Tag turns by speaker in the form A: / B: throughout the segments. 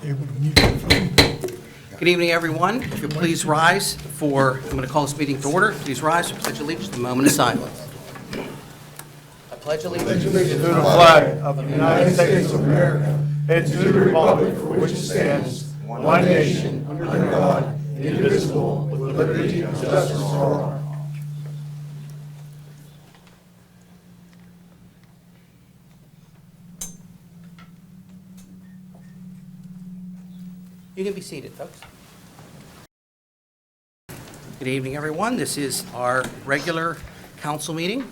A: Good evening, everyone. If you'll please rise for, I'm going to call this meeting to order. Please rise for pledge allegiance, a moment of silence. I pledge allegiance
B: To the flag of the United States of America and to the republic for which it stands, one nation, under God, indivisible, with liberty and justice for all.
A: You can be seated, folks. Good evening, everyone. This is our regular council meeting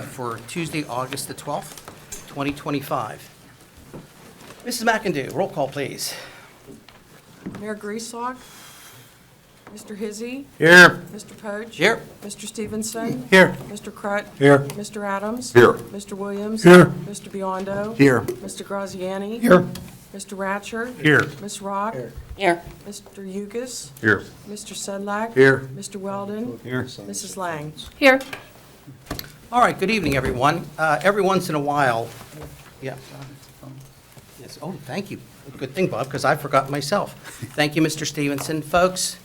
A: for Tuesday, August the 12th, 2025. Mrs. McIndoe, roll call, please.
C: Mayor Grieslock, Mr. Hizzy,
B: Here.
C: Mr. Poach.
A: Here.
C: Mr. Stevenson.
B: Here.
C: Mr. Crut.
B: Here.
C: Mr. Adams.
B: Here.
C: Mr. Williams.
B: Here.
C: Mr. Biondo.
B: Here.
C: Mr. Graziani.
B: Here.
C: Mr. Ratcher.
B: Here.
C: Ms. Rock.
A: Here.
C: Mr. Yugas.
B: Here.
C: Mr. Sedlak.
B: Here.
C: Mr. Weldon.
B: Here.
C: Mrs. Lang.
D: Here.
A: All right, good evening, everyone. Every once in a while, yeah. Yes, oh, thank you. Good thing, Bob, because I forgot myself. Thank you, Mr. Stevenson. Folks,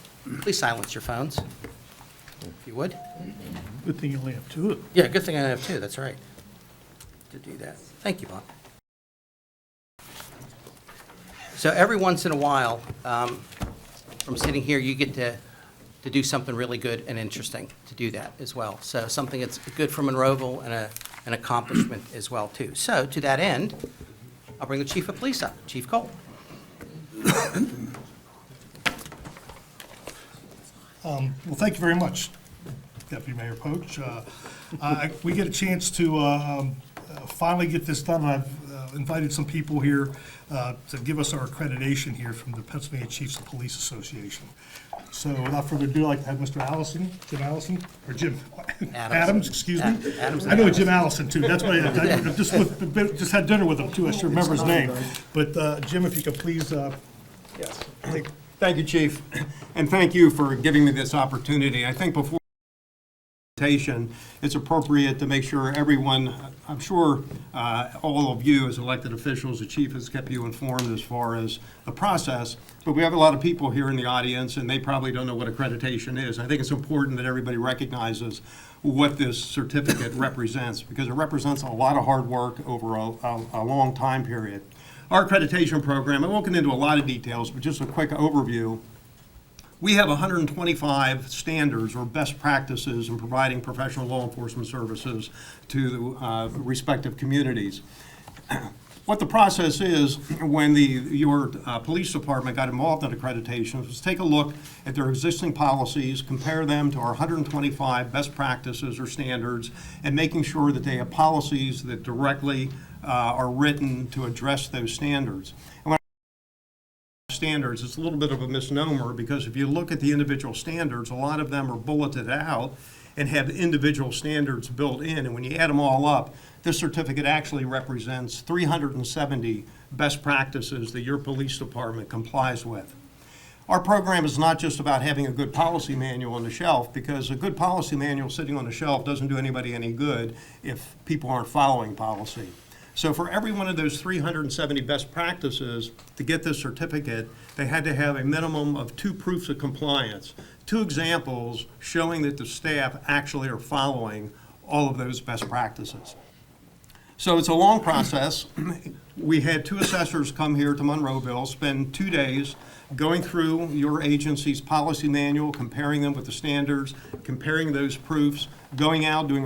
A: please silence your phones, if you would.
B: Good thing you only have two.
A: Yeah, good thing I have two, that's right, to do that. Thank you, Bob. So every once in a while, from sitting here, you get to do something really good and interesting to do that as well. So something that's good for Monroeville and an accomplishment as well, too. So to that end, I'll bring the Chief of Police up, Chief Cole.
E: Well, thank you very much, Deputy Mayor Poach. We get a chance to finally get this done. I've invited some people here to give us our accreditation here from the Pennsylvania Chiefs of Police Association. So without further ado, I'd like to have Mr. Allison, Jim Allison, or Jim Adams, excuse me.
A: Adams.
E: I know Jim Allison too. That's why I just had dinner with him too. I should remember his name. But Jim, if you could please.
F: Yes. Thank you, Chief, and thank you for giving me this opportunity. I think before presentation, it's appropriate to make sure everyone, I'm sure all of you as elected officials, the Chief has kept you informed as far as the process, but we have a lot of people here in the audience and they probably don't know what accreditation is. I think it's important that everybody recognizes what this certificate represents, because it represents a lot of hard work over a long time period. Our accreditation program, I won't get into a lot of details, but just a quick overview. We have 125 standards or best practices in providing professional law enforcement services to respective communities. What the process is when your police department got involved in accreditation was take a look at their existing policies, compare them to our 125 best practices or standards, and making sure that they have policies that directly are written to address those standards. And when standards, it's a little bit of a misnomer, because if you look at the individual standards, a lot of them are bulleted out and have individual standards built in, and when you add them all up, this certificate actually represents 370 best practices that your police department complies with. Our program is not just about having a good policy manual on the shelf, because a good policy manual sitting on the shelf doesn't do anybody any good if people aren't following policy. So for every one of those 370 best practices, to get this certificate, they had to have a minimum of 2 proofs of compliance, 2 examples showing that the staff actually are following all of those best practices. So it's a long process. We had 2 assessors come here to Monroeville, spend 2 days going through your agency's policy manual, comparing them with the standards, comparing those proofs, going out, doing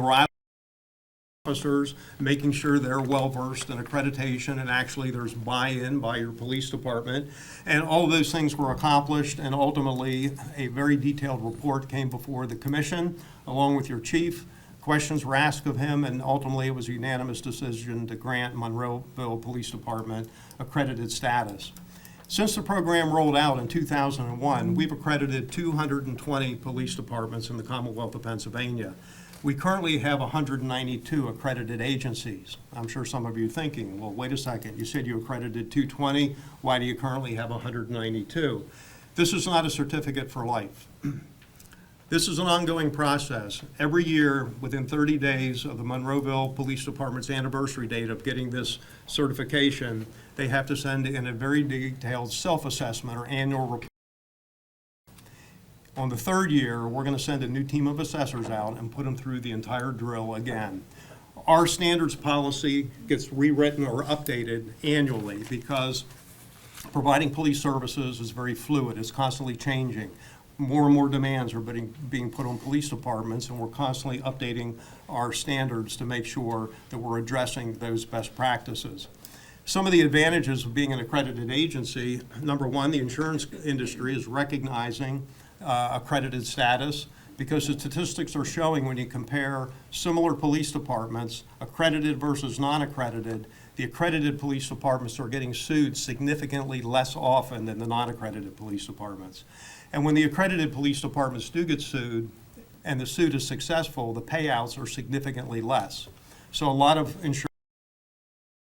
F: officers, making sure they're well-versed in accreditation and actually there's buy-in by your police department. And all of those things were accomplished, and ultimately a very detailed report came before the commission along with your chief. Questions were asked of him, and ultimately it was a unanimous decision to grant Monroeville Police Department accredited status. Since the program rolled out in 2001, we've accredited 220 police departments in the Commonwealth of Pennsylvania. We currently have 192 accredited agencies. I'm sure some of you are thinking, well, wait a second, you said you accredited 220, why do you currently have 192? This is not a certificate for life. This is an ongoing process. Every year, within 30 days of the Monroeville Police Department's anniversary date of getting this certification, they have to send in a very detailed self-assessment or annual report. On the third year, we're going to send a new team of assessors out and put them through the entire drill again. Our standards policy gets rewritten or updated annually because providing police services is very fluid. It's constantly changing. More and more demands are being put on police departments, and we're constantly updating our standards to make sure that we're addressing those best practices. Some of the advantages of being an accredited agency, number one, the insurance industry is recognizing accredited status, because the statistics are showing when you compare similar police departments, accredited versus non-accredited, the accredited police departments are getting sued significantly less often than the non-accredited police departments. And when the accredited police departments do get sued, and the suit is successful, the payouts are significantly less. So a lot of insurance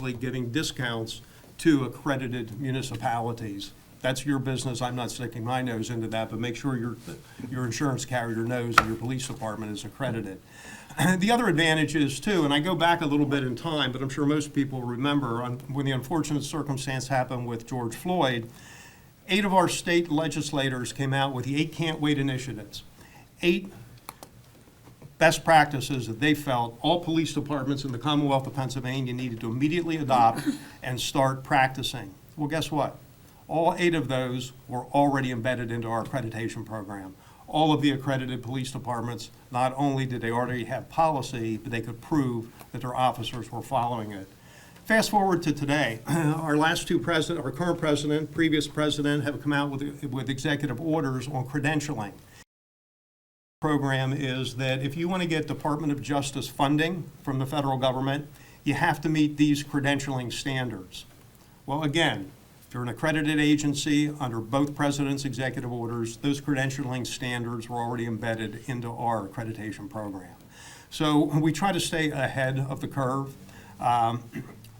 F: is giving discounts to accredited municipalities. That's your business. I'm not sticking my nose into that, but make sure your insurance carrier knows that your police department is accredited. The other advantage is, too, and I go back a little bit in time, but I'm sure most people remember when the unfortunate circumstance happened with George Floyd, 8 of our state legislators came out with the 8 Can't Wait initiatives. 8 best practices that they felt all police departments in the Commonwealth of Pennsylvania needed to immediately adopt and start practicing. Well, guess what? All 8 of those were already embedded into our accreditation program. All of the accredited police departments, not only did they already have policy, but they could prove that their officers were following it. Fast forward to today, our last 2 presidents, our current president, previous president, have come out with executive orders on credentialing. The program is that if you want to get Department of Justice funding from the federal government, you have to meet these credentialing standards. Well, again, if you're an accredited agency under both presidents' executive orders, those credentialing standards were already embedded into our accreditation program. So we try to stay ahead of the curve.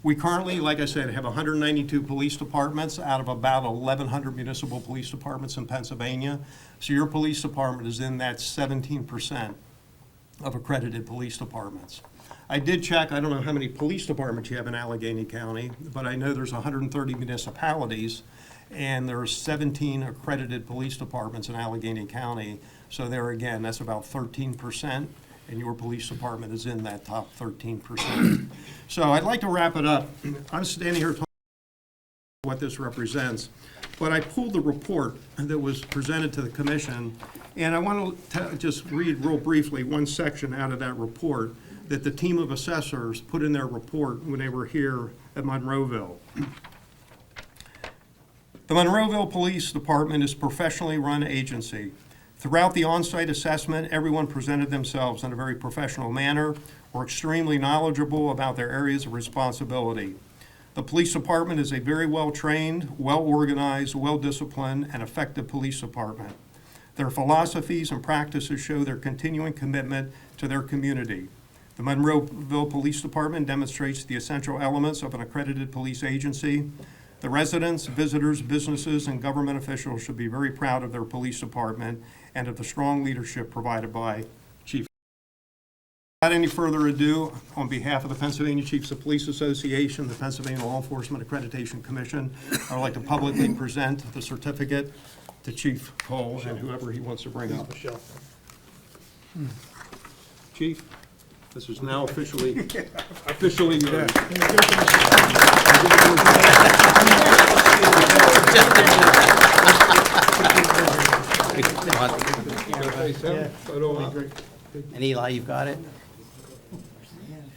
F: We currently, like I said, have 192 police departments out of about 1,100 municipal police departments in Pennsylvania. So your police department is in that 17% of accredited police departments. I did check, I don't know how many police departments you have in Allegheny County, but I know there's 130 municipalities, and there are 17 accredited police departments in Allegheny County. So there again, that's about 13%, and your police department is in that top 13%. So I'd like to wrap it up. I'm standing here talking about what this represents, but I pulled the report that was presented to the commission, and I want to just read real briefly one section out of that report that the team of assessors put in their report when they were here at Monroeville. The Monroeville Police Department is a professionally run agency. Throughout the on-site assessment, everyone presented themselves in a very professional manner, were extremely knowledgeable about their areas of responsibility. The police department is a very well-trained, well-organized, well-disciplined, and effective police department. Their philosophies and practices show their continuing commitment to their community. The Monroeville Police Department demonstrates the essential elements of an accredited police agency. The residents, visitors, businesses, and government officials should be very proud of their police department and of the strong leadership provided by Chief. Without any further ado, on behalf of the Pennsylvania Chiefs of Police Association, the Pennsylvania Law Enforcement Accreditation Commission, I would like to publicly present the certificate to Chief Cole and whoever he wants to bring up. Chief? This is now officially yours.
A: And Eli, you've got it?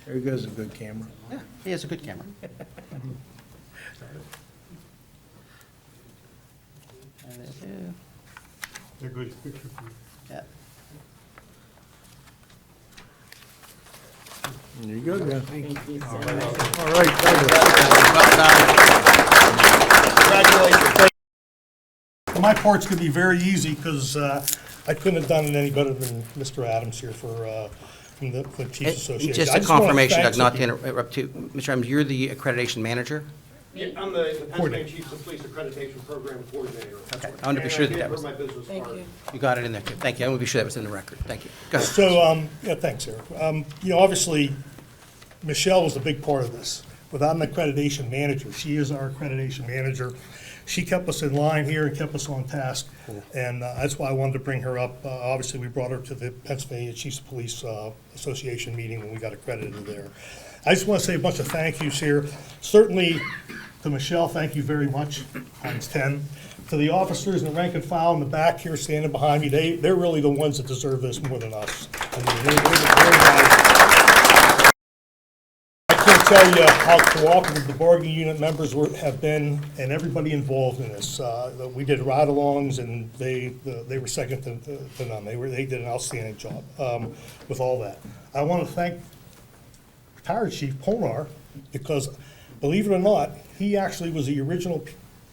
B: There goes a good camera.
A: Yeah, he has a good camera. And there's you.
E: They're good.
A: Yeah.
B: There you go, guys. Thank you. All right, thank you.
A: Well done.
B: Congratulations.
E: For my part's going to be very easy because I couldn't have done it any better than Mr. Adams here from the Chiefs Association.
A: Just
E: I
A: a
E: just wanna
A: confirmation,
E: thank
A: Doug, not to
E: some people.
A: interrupt too. Mr. Adams, you're the accreditation manager?
F: I'm the Pennsylvania Chiefs of Police Accreditation Program Coordinator.
A: Okay, I want to be sure that that was,
F: my business
C: Thank
F: card.
C: you.
A: you got it in there, too. Thank you. I want to be sure that was in the record. Thank you. Go ahead.
E: So, yeah, thanks, Eric. Obviously, Michelle was a big part of this. Without an accreditation manager, she is our accreditation manager. She kept us in line here and kept us on task, and that's why I wanted to bring her up. Obviously, we brought her to the Pennsylvania Chiefs of Police Association meeting when we got accredited there. I just want to say a bunch of thank yous here. Certainly to Michelle, thank you very much, times 10. To the officers in the rank and file in the back here standing behind me, they're really the ones that deserve this more than us. I mean, I can't tell you how cooperative the bargaining unit members have been, and everybody involved in this. We did ride-alongs, and they were second to none. They did an outstanding job with all that. I want to thank retired Chief Ponar, because believe it or not, he actually was the original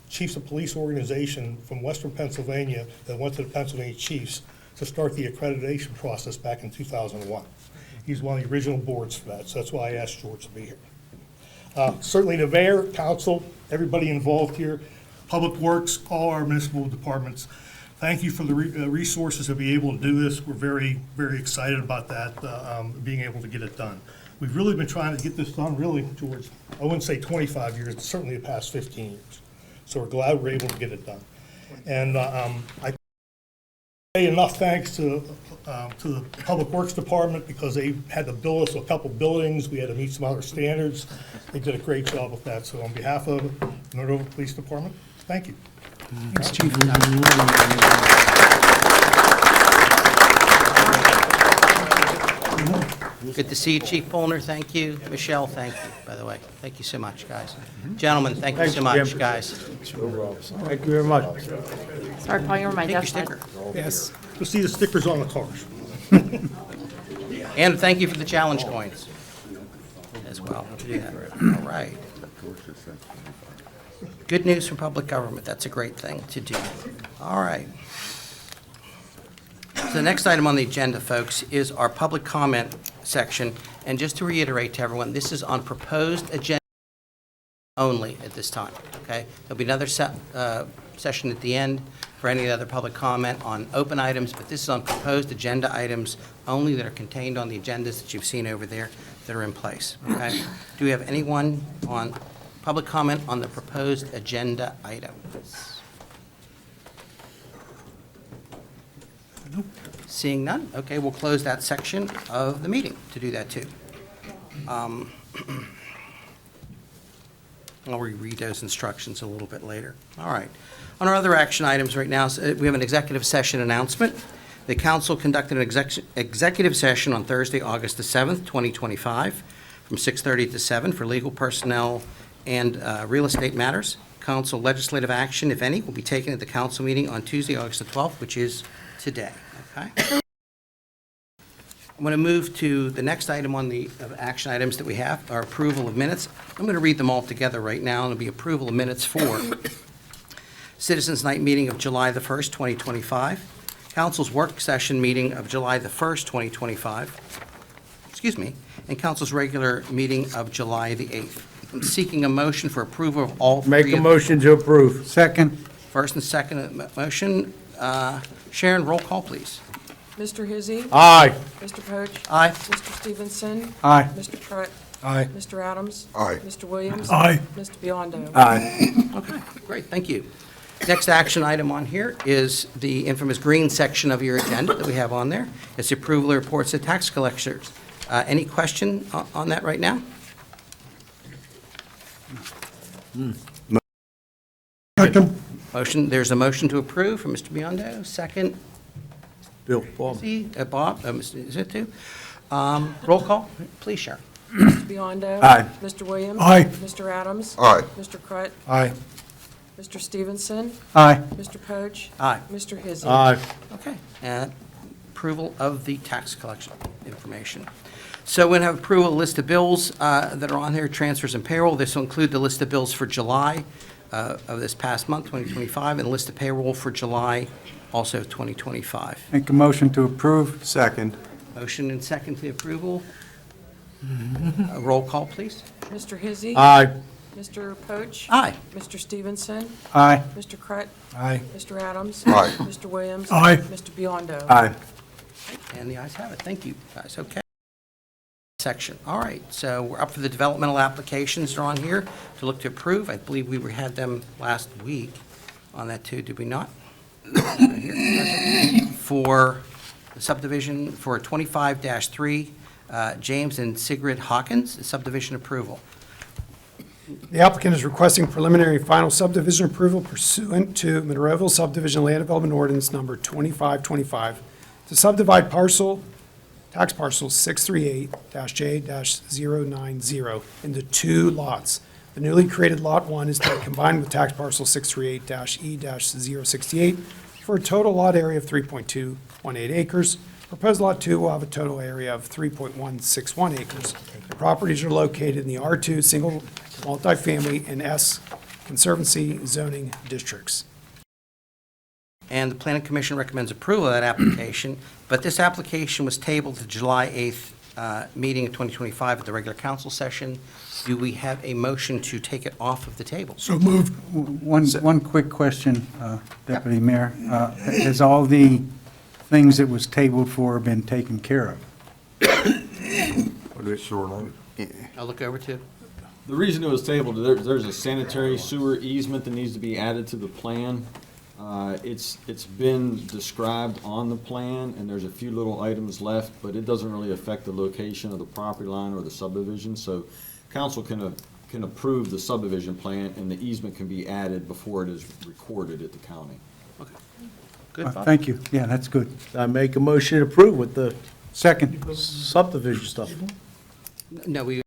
E: Chiefs of Police organization from Western Pennsylvania that went to the Pennsylvania Chiefs to start the accreditation process back in 2001. He's one of the original boards for that, so that's why I asked George to be here. Certainly the mayor, council, everybody involved here, Public Works, all our municipal departments. Thank you for the resources to be able to do this. We're very, very excited about that, being able to get it done. We've really been trying to get this done, really, George, I wouldn't say 25 years, but certainly the past 15 years. So we're glad we're able to get it done. And I say enough thanks to the Public Works Department, because they had to build us a couple buildings. We had to meet some other standards. They did a great job with that. So on behalf of the Monroeville Police Department, thank you.
D: Thanks, Chief.
A: Good to see you, Chief Polner. Thank you. Michelle, thank you, by the way. Thank you so much, guys. Gentlemen, thank you so much, guys.
B: Thank you very much.
G: Sorry, Paul, you were my
A: Take your
G: desk.
A: sticker.
D: Yes.
E: You'll see the stickers on the cars.
A: And thank you for the challenge coins as well. Yeah. All right. Good news from public government. That's a great thing to do. All right. So the next item on the agenda, folks, is our public comment section. And just to reiterate to everyone, this is on proposed agenda only at this time, okay? There'll be another session at the end for any other public comment on open items, but this is on proposed agenda items only that are contained on the agendas that you've seen over there that are in place, okay? Do we have anyone on public comment on the proposed agenda items? Seeing none, okay, we'll close that section of the meeting to do that too. I'll reread those instructions a little bit later. All right. On our other action items right now, we have an executive session announcement. The council conducted an executive session on Thursday, August the 7th, 2025, from 6:30 to 7 for legal, personnel, and real estate matters. Council legislative action, if any, will be taken at the council meeting on Tuesday, August the 12th, which is today. Okay. I'm going to move to the next item on the action items that we have, our approval of minutes. I'm going to read them all together right now. It'll be approval of minutes for Citizens Night meeting of July the 1st, 2025, Council's work session meeting of July the 1st, 2025, and Council's regular meeting of July the 8th. I'm seeking a motion for approval of all three.
B: Make a motion to approve.
D: Second.
A: First and second motion. Sharon, roll call, please.
C: Mr. Hizzy.
B: Aye.
C: Mr. Poach.
A: Aye.
C: Mr. Stevenson.
D: Aye.
C: Mr. Pruitt.
D: Aye.
C: Mr. Adams.
H: Aye.
C: Mr. Williams.
E: Aye.
C: Mr. Biondo.
D: Aye.
A: Okay, great, thank you. Next action item on here is the infamous green section of your agenda that we have on there. It's the approval of reports to tax collectors. Any question on that right now? Motion, there's a motion to approve from Mr. Biondo, second.
B: Bill, Bob.
A: Bob, is it two? Roll call, please, Sharon.
C: Mr. Biondo.
D: Aye.
C: Mr. Williams.
D: Aye.
C: Mr. Adams.
H: Aye.
C: Mr. Pruitt.
D: Aye.
C: Mr. Stevenson.
D: Aye.
C: Mr. Poach.
A: Aye.
C: Mr. Hizzy.
B: Aye.
A: Okay, and approval of the tax collection information. So we're going to have approval of list of bills that are on here, transfers and payroll. This will include the list of bills for July of this past month, 2025, and a list of payroll for July, also 2025.
D: Make a motion to approve.
H: Second.
A: Motion and second to approval. Roll call, please.
C: Mr. Hizzy.
B: Aye.
C: Mr. Poach?
A: Aye.
C: Mr. Stevenson?
D: Aye.
C: Mr. Crett?
D: Aye.
C: Mr. Adams?
G: Aye.
C: Mr. Williams?
D: Aye.
C: Mr. Biondo?
G: Aye.
A: And the ayes have it. Thank you, guys. Okay. Section. All right, so we're up for the developmental applications that are on here to look to approve. I believe we had them last week on that too, did we not? Right here. For the subdivision for 25-3, James and Sigrid Hawkins, subdivision approval.
H: The applicant is requesting preliminary and final subdivision approval pursuant to Monroeville Subdivision Land Development Ordinance Number 2525 to subdivide tax parcel 638-J-090 into 2 lots. The newly created Lot 1 is to be combined with tax parcel 638-E-068 for a total lot area of 3.218 acres. Proposed Lot 2 will have a total area of 3.161 acres. The properties are located in the R2 Single Multifamily and S Conservancy zoning districts.
A: And the Planning Commission recommends approval of that application, but this application was tabled to July 8th meeting of 2025 at the regular council session. Do we have a motion to take it off of the table?
D: So moved. One quick question, Deputy Mayor. Has all the things that was tabled for been taken care of?
A: I'll look over to,
I: The reason it was tabled, there's a sanitary sewer easement that needs to be added to the plan. It's been described on the plan, and there's a few little items left, but it doesn't really affect the location of the property line or the subdivision. So council can approve the subdivision plan, and the easement can be added before it is recorded at the county.
A: good, Bob?
D: Thank you. Yeah, that's good.
B: I make a motion to approve with the
D: Second.
B: subdivision stuff.
A: No, we,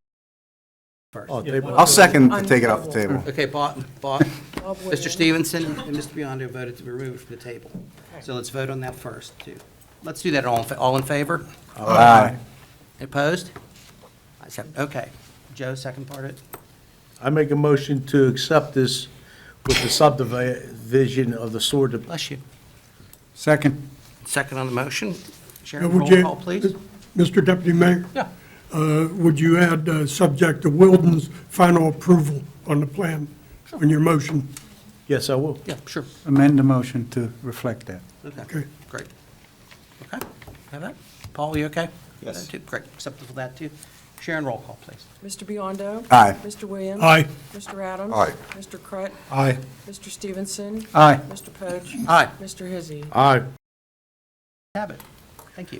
A: first.
B: Oh, table.
G: I'll second to take it off the table.
A: Okay, Bob,
C: Williams.
A: Mr. Stevenson and Mr. Biondo voted to be removed from the table. So let's vote on that first, too. Let's do that, all in favor?
G: Aye.
A: Opposed? Ayes have it. Okay. Joe, second part of it?
B: I make a motion to accept this with the subdivision of the sewer.
A: Bless you.
D: Second.
A: Second on the motion. Sharon,
J: Would
A: roll
J: you-
A: call, please.
J: Mr. Deputy Mayor?
A: Yeah.
J: Would you add, subject to Wilden's final approval on the plan, on your motion?
B: Yes, I will.
A: Yeah, sure.
D: Amend the motion to reflect that.
A: Okay,
J: Okay.
A: great. Okay, have that? Paul, you okay?
I: Yes.
A: That too? Great, acceptable with that, too. Sharon, roll call, please.
C: Mr. Biondo?
G: Aye.
C: Mr. Williams?
J: Aye.
C: Mr. Adams?
G: Aye.
C: Mr. Crett?
H: Aye.
C: Mr. Stevenson?
D: Aye.
C: Mr. Poach?
A: Aye.
C: Mr. Hizzy?
B: Aye.
A: Have it. Thank you.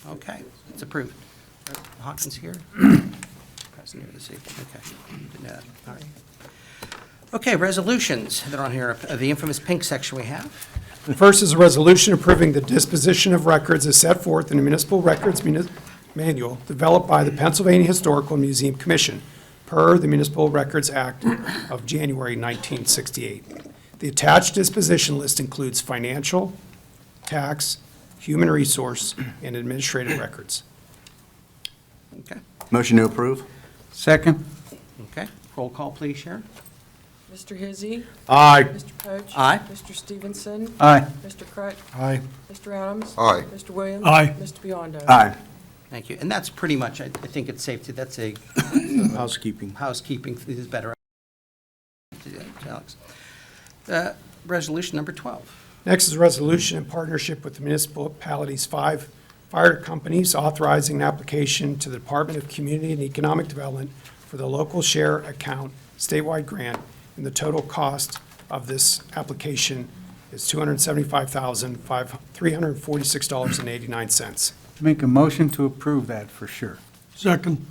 A: Okay, it's approved. Hawkins here? Passing here this evening, okay. Didn't know that. All right. Okay, resolutions that are on here, the infamous pink section we have.
H: The first is a resolution approving the disposition of records as set forth in the Municipal Records Manual developed by the Pennsylvania Historical Museum Commission per the Municipal Records Act of January 1968. The attached disposition list includes financial, tax, human resource, and administrative records.
A: Okay,
G: Motion to approve?
D: Second.
A: okay. Roll call, please, Sharon.
C: Mr. Hizzy?
B: Aye.
C: Mr. Poach?
A: Aye.
C: Mr. Stevenson?
D: Aye.
C: Mr. Crett?
H: Aye.
C: Mr. Adams?
G: Aye.
C: Mr. Williams?
J: Aye.
C: Mr. Biondo?
G: Aye.
A: Thank you. And that's pretty much, I think it's safe to, that's a
B: Housekeeping.
A: housekeeping, this is better. Alex. Resolution number 12.
H: Next is a resolution in partnership with the municipality's 5 fire companies authorizing an application to the Department of Community and Economic Development for the local share account statewide grant, and the total cost of this application is $275,346.89.
D: Make a motion to approve that for sure.
J: Second.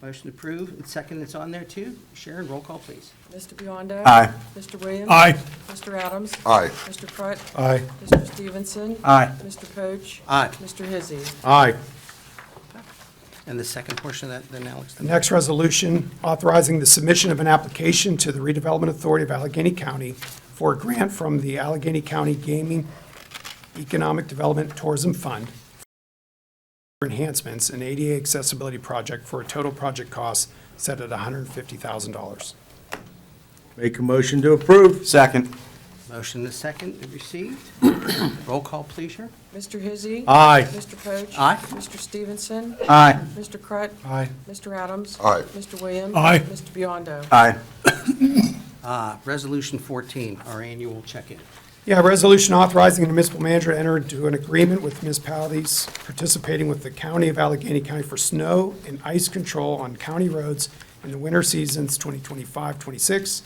A: Motion approved, and second, it's on there too. Sharon, roll call, please.
C: Mr. Biondo?
G: Aye.
C: Mr. Williams?
J: Aye.
C: Mr. Adams?
G: Aye.
C: Mr. Crett?
H: Aye.
C: Mr. Stevenson?
D: Aye.
C: Mr. Poach?
A: Aye.
C: Mr. Hizzy?
B: Aye.
A: And the second portion of that, then, Alex?
H: The next resolution authorizing the submission of an application to the Redevelopment Authority of Allegheny County for a grant from the Allegheny County Gaming Economic Development Tourism Fund for enhancements and ADA accessibility project for a total project cost set at $150,000.
B: Make a motion to approve.
G: Second.
A: Motion and a second received. Roll call, please, sir.
C: Mr. Hizzy.
B: Aye.
C: Mr. Poach.
A: Aye.
C: Mr. Stevenson.
D: Aye.
C: Mr. Crut.
B: Aye.
C: Mr. Adams.
G: Aye.
C: Mr. Williams.
J: Aye.
C: Mr. Biondo.
G: Aye.
A: Resolution 14, our annual check-in.
H: Yeah, resolution authorizing the municipal manager to enter into an agreement with municipalities participating with the County of Allegheny County for snow and ice control on county roads in the winter seasons 2025, 26,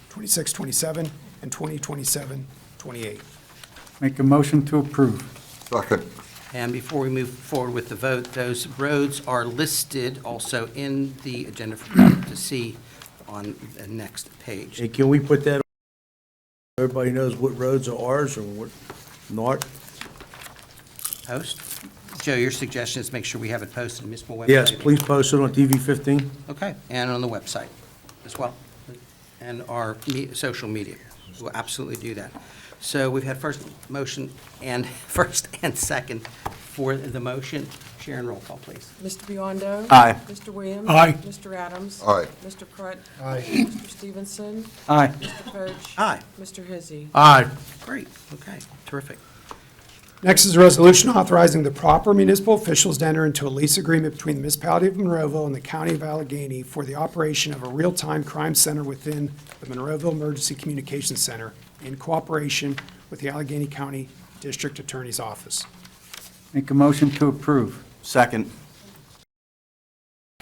H: 26, 27, and 2027, 28.
D: Make a motion to approve.
G: Second.
A: And before we move forward with the vote, those roads are listed also in the agenda for you to see on the next page.
B: Hey, can we put that, on? Everybody knows what roads are ours and what not?
A: Post. Joe, your suggestion is make sure we have it posted on municipal website?
B: Yes, please post it on TV 15.
A: Okay, and on the website as well, and our social media. We'll absolutely do that. So we've had first and second for the motion. Sharon, roll call, please.
C: Mr. Biondo.
G: Aye.
C: Mr. Williams.
J: Aye.
C: Mr. Adams.
G: Aye.
C: Mr. Crut.
B: Aye.
C: Mr. Stevenson.
D: Aye.
C: Mr. Poach.
A: Aye.
C: Mr. Hizzy.
B: Aye.
A: Great, okay, terrific.
H: Next is a resolution authorizing the proper municipal officials to enter into a lease agreement between the Municipality of Monroeville and the County of Allegheny for the operation of a real-time crime center within the Monroeville Emergency Communications Center in cooperation with the Allegheny County District Attorney's Office.
D: Make a motion to approve.
G: Second.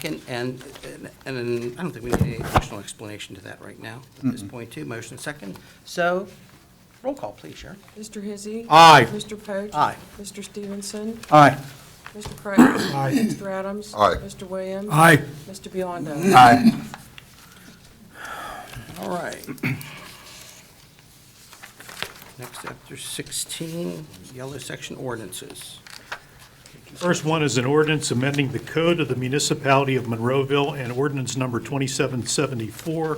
A: And I don't think we need any additional explanation to that right now at this point, too. Motion second. So, roll call, please, Sharon.
C: Mr. Hizzy.
B: Aye.
C: Mr. Poach.
A: Aye.
C: Mr. Stevenson.
D: Aye.
C: Mr. Crut. Aye. Mr. Adams.
G: Aye.
C: Mr. Williams.
J: Aye.
C: Mr. Biondo.
G: Aye.
A: All right. Next, after 16, yellow section ordinances.
K: First one is an ordinance amending the code of the Municipality of Monroeville and ordinance number 2774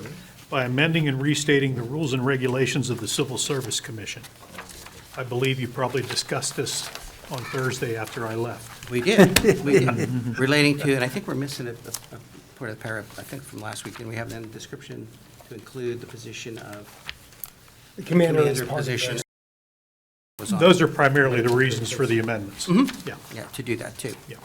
K: by amending and restating the rules and regulations of the Civil Service Commission. I believe you probably discussed this on Thursday after I left.
A: We did, relating to, and I think we're missing a part of the paragraph, I think from last week, and we have then a description to include the position of
H: The commander is
A: commander
H: part of
A: position.
H: this.
A: was on.
K: Those are primarily the reasons for the amendments. Yeah.
A: Yeah, to do that, too.
K: Yeah.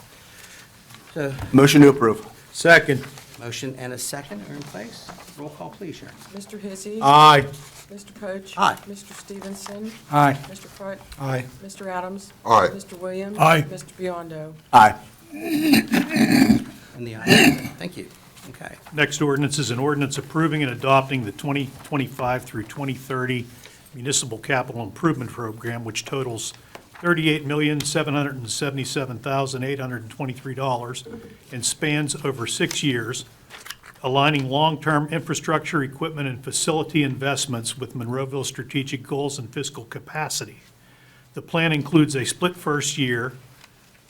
A: So,
G: Motion to approve.
B: Second.
A: motion and a second are in place. Roll call, please, Sharon.
C: Mr. Hizzy.
B: Aye.
C: Mr. Poach.
A: Aye.
C: Mr. Stevenson.
D: Aye.
C: Mr. Crut.
B: Aye.
C: Mr. Adams.
G: Aye.
C: Mr. Williams.
J: Aye.
C: Mr. Biondo.
G: Aye.
A: And the ayes. Thank you. Okay.
K: Next ordinance is an ordinance approving and adopting the 2025 through 2030 Municipal Capital Improvement Program, which totals $38,777,823 and spans over 6 years, aligning long-term infrastructure, equipment, and facility investments with Monroeville's strategic goals and fiscal capacity. The plan includes a split first year,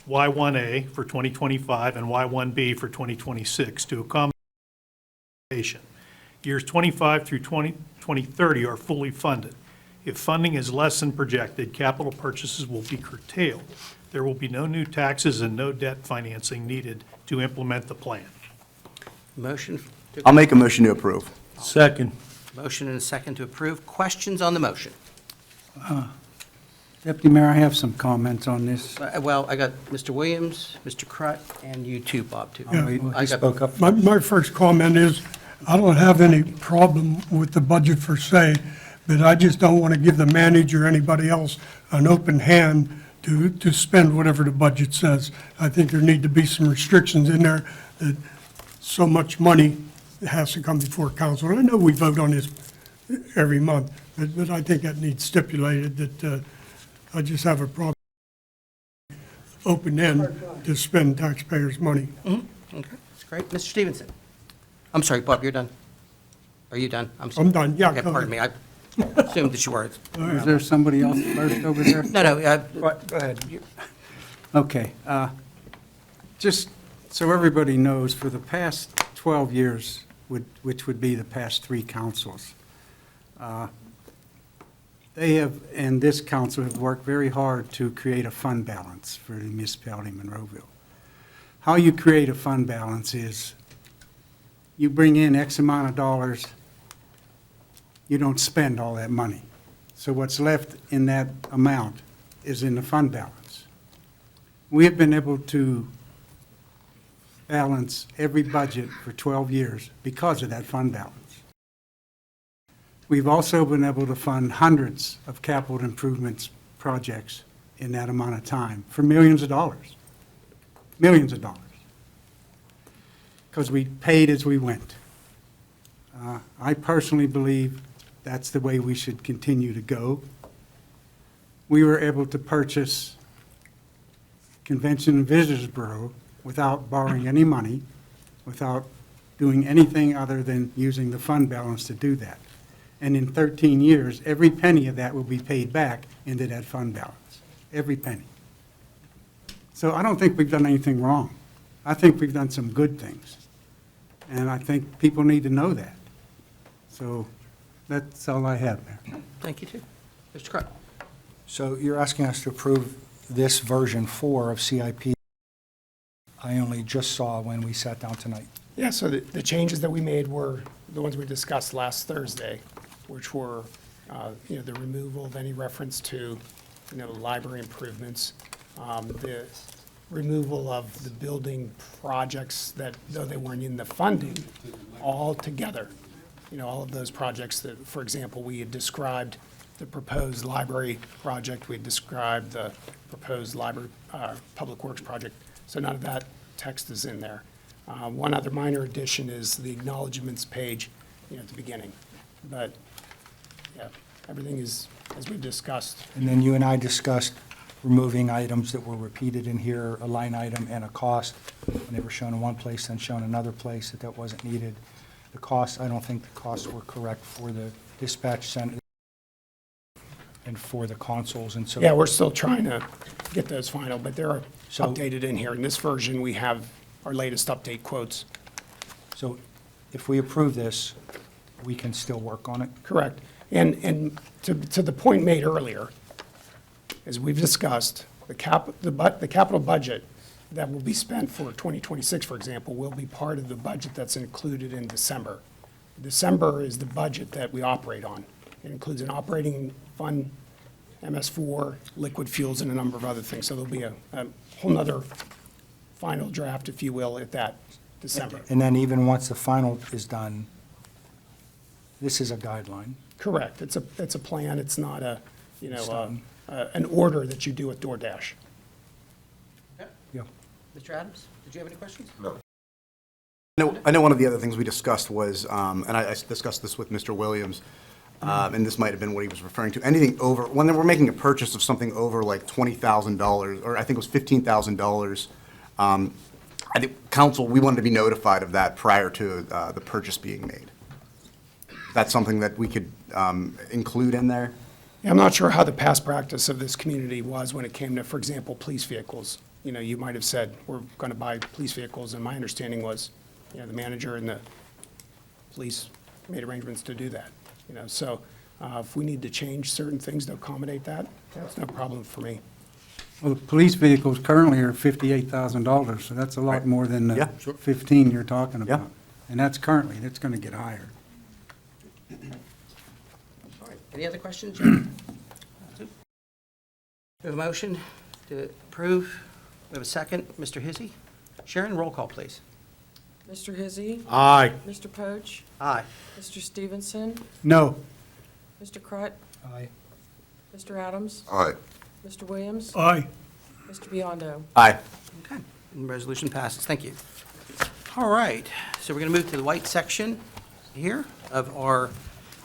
K: Y1A for 2025 and Y1B for 2026 to accommodate. Years 25 through 2030 are fully funded. If funding is less than projected, capital purchases will be curtailed. There will be no new taxes and no debt financing needed to implement the plan.
A: Motion,
G: I'll make a motion to approve.
B: Second.
A: motion and a second to approve. Questions on the motion?
D: Deputy Mayor, I have some comments on this.
A: Well, I got Mr. Williams, Mr. Crut, and you too, Bob, too.
J: Yeah.
D: He
A: I got-
D: spoke up.
J: My first comment is, I don't have any problem with the budget per se, but I just don't want to give the manager or anybody else an open hand to spend whatever the budget says. I think there need to be some restrictions in there that so much money has to come before council. And I know we vote on this every month, but I think that needs stipulated that I just have a problem open end to spend taxpayers' money.
A: Okay, that's great. Mr. Stevenson? I'm sorry, Bob, you're done? Are you done? sorry.
J: I'm done. Yeah,
A: Okay,
J: go
A: pardon me, I assumed that you were.
D: Is there somebody else first over there?
A: No,
D: Go ahead. Okay. Just so everybody knows, for the past 12 years, which would be the past 3 councils, they have, and this council have worked very hard to create a fund balance for the municipality of Monroeville. How you create a fund balance is you bring in X amount of dollars, you don't spend all that money. So what's left in that amount is in the fund balance. We have been able to balance every budget for 12 years because of that fund balance. We've also been able to fund hundreds of capital improvements projects in that amount of time for millions of dollars. Millions of dollars. Because we paid as we went. I personally believe that's the way we should continue to go. We were able to purchase Convention and Visitors Bureau without borrowing any money, without doing anything other than using the fund balance to do that. And in 13 years, every penny of that will be paid back into that fund balance, every penny. So I don't think we've done anything wrong. I think we've done some good things. And I think people need to know that. So that's all I have there.
A: Thank you, too. Mr. Crut?
L: So you're asking us to approve this version 4 of CIP I only just saw when we sat down tonight.
H: Yeah, so the changes that we made were the ones we discussed last Thursday, which were, the removal of any reference to, library improvements, the removal of the building projects that, though they weren't in the funding, all together. All of those projects that, for example, we had described the proposed library project, we had described the proposed library, public works project, so none of that text is in there. One other minor addition is the acknowledgements page, at the beginning. But, yeah, everything is, as we've discussed.
L: And then you and I discussed removing items that were repeated in here, a line item and a cost. When they were shown in one place, then shown another place, that wasn't needed. The costs, I don't think the costs were correct for the dispatch center and for the consoles, and so.
H: Yeah, we're still trying to get those final, but they're
L: So-
H: updated in here. In this version, we have our latest update quotes.
L: So if we approve this, we can still work on it?
H: Correct. And to the point made earlier, as we've discussed, the capital budget that will be spent for 2026, for example, will be part of the budget that's included in December. December is the budget that we operate on. It includes an operating fund, MS4, liquid fuels, and a number of other things. So there'll be a whole nother final draft, if you will, at that December.
L: And then even once the final is done, this is a guideline.
H: Correct. It's a plan. It's not
L: It's done.
H: an order that you do with DoorDash.
L: Yeah.
A: Mr. Adams, did you have any questions?
G: I know one of the other things we discussed was, and I discussed this with Mr. Williams, and this might have been what he was referring to, anything over, when they were making a purchase of something over like $20,000, or I think it was $15,000, I think council, we wanted to be notified of that prior to the purchase being made. That's something that we could include in there?
H: Yeah, I'm not sure how the past practice of this community was when it came to, for example, police vehicles. You might have said, we're going to buy police vehicles, and my understanding was, the manager and the police made arrangements to do that. So if we need to change certain things to accommodate that, that's no problem for me.
D: Well, the police vehicles currently are $58,000, so that's a lot more than
G: Yeah,
D: the
G: sure.
D: 15 you're talking
G: Yeah.
D: about. And that's currently, that's going to get higher.
A: All right, any other questions? We have a motion to approve. We have a second. Mr. Hizzy? Sharon, roll call, please.
C: Mr. Hizzy?
K: Aye.
C: Mr. Poach?
A: Aye.
C: Mr. Stevenson?
D: No.
C: Mr. Crut?
L: Aye.
C: Mr. Adams?
G: Aye.
C: Mr. Williams?
K: Aye.
C: Mr. Biondo?
G: Aye.
A: Okay, and the resolution passes. Thank you. All right, so we're going to move to the white section here of our,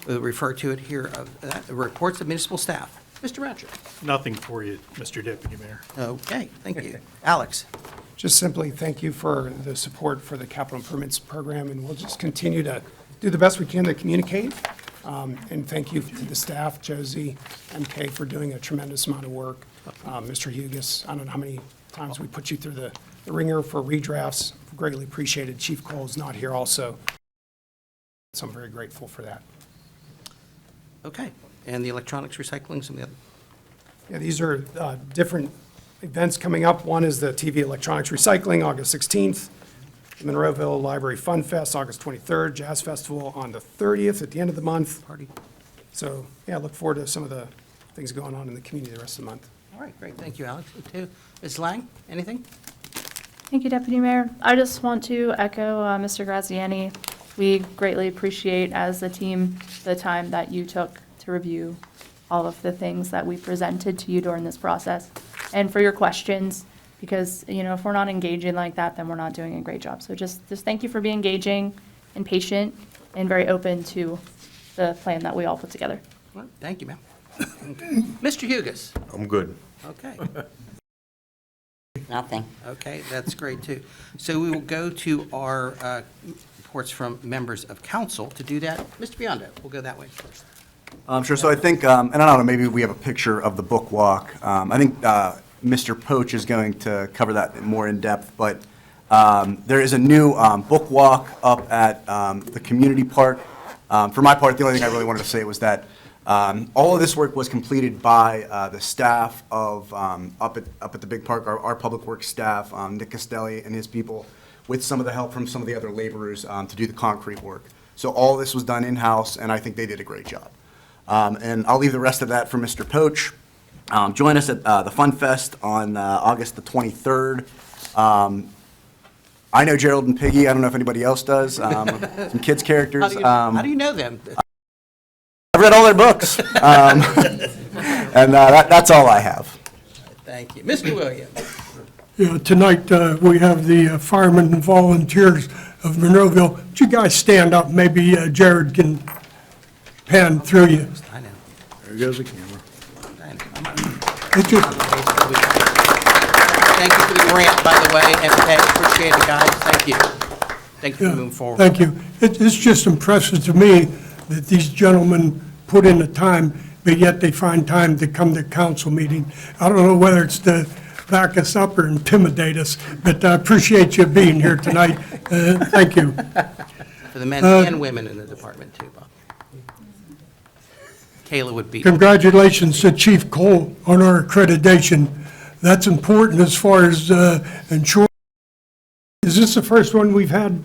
A: we'll refer to it here, of the reports of municipal staff. Mr. Ratcher.
K: Nothing for you, Mr. Deputy Mayor.
A: Okay, thank you. Alex?
H: Just simply thank you for the support for the capital improvements program, and we'll just continue to do the best we can to communicate. And thank you to the staff, Josie, MK, for doing a tremendous amount of work. Mr. Hugus, I don't know how many times we put you through the ringer for redrafts. Greatly appreciated. Chief Cole's not here also, so I'm very grateful for that.
A: Okay, and the electronics recycling, some of the other,
H: Yeah, these are different events coming up. One is the TV Electronics Recycling, August 16th. Monroeville Library Fun Fest, August 23rd. Jazz Festival on the 30th at the end of the month.
A: party?
H: So, yeah, look forward to some of the things going on in the community the rest of the month.
A: All right, great, thank you, Alex. You too. Ms. Lang, anything?
M: Thank you, Deputy Mayor. I just want to echo Mr. Graziani. We greatly appreciate, as a team, the time that you took to review all of the things that we presented to you during this process, and for your questions, because, you know, if we're not engaging like that, then we're not doing a great job. So just thank you for being engaging and patient and very open to the plan that we all put together.
A: Well, thank you, ma'am. Okay. Mr. Hugus?
B: I'm good.
A: Okay.
N: Nothing.
A: Okay, that's great, too. So we will go to our reports from members of council. To do that, Mr. Biondo, we'll go that way first.
G: Sure, so I think, and I don't know, maybe we have a picture of the book walk. I think Mr. Poach is going to cover that more in depth, but there is a new book walk up at the community park. For my part, the only thing I really wanted to say was that all of this work was completed by the staff of, up at the big park, our public works staff, Nick Castelli and his people, with some of the help from some of the other laborers to do the concrete work. So all this was done in-house, and I think they did a great job. And I'll leave the rest of that for Mr. Poach. Join us at the Fun Fest on August the 23rd. I know Gerald and Piggy. I don't know if anybody else does. Some kids' characters.
A: How do you know them?
G: I've read all their books. And that's all I have.
A: Thank you. Mr. Williams?
J: Yeah, tonight, we have the firemen and volunteers of Monroeville. Would you guys stand up? Maybe Jared can pan through you.
A: I know.
B: There goes the camera.
A: I know.
J: It's just,
A: Thank you for the grant, by the way, and appreciate it, guys. Thank you. Thank you for moving forward.
J: thank you. It's just impressive to me that these gentlemen put in the time, but yet they find time to come to council meeting. I don't know whether it's to back us up or intimidate us, but I appreciate you being here tonight. Thank you.
A: For the men and women in the department, too, Bob. Kayla would be.
J: Congratulations to Chief Cole on our accreditation. That's important as far as ensuring. Is this the first one we've had,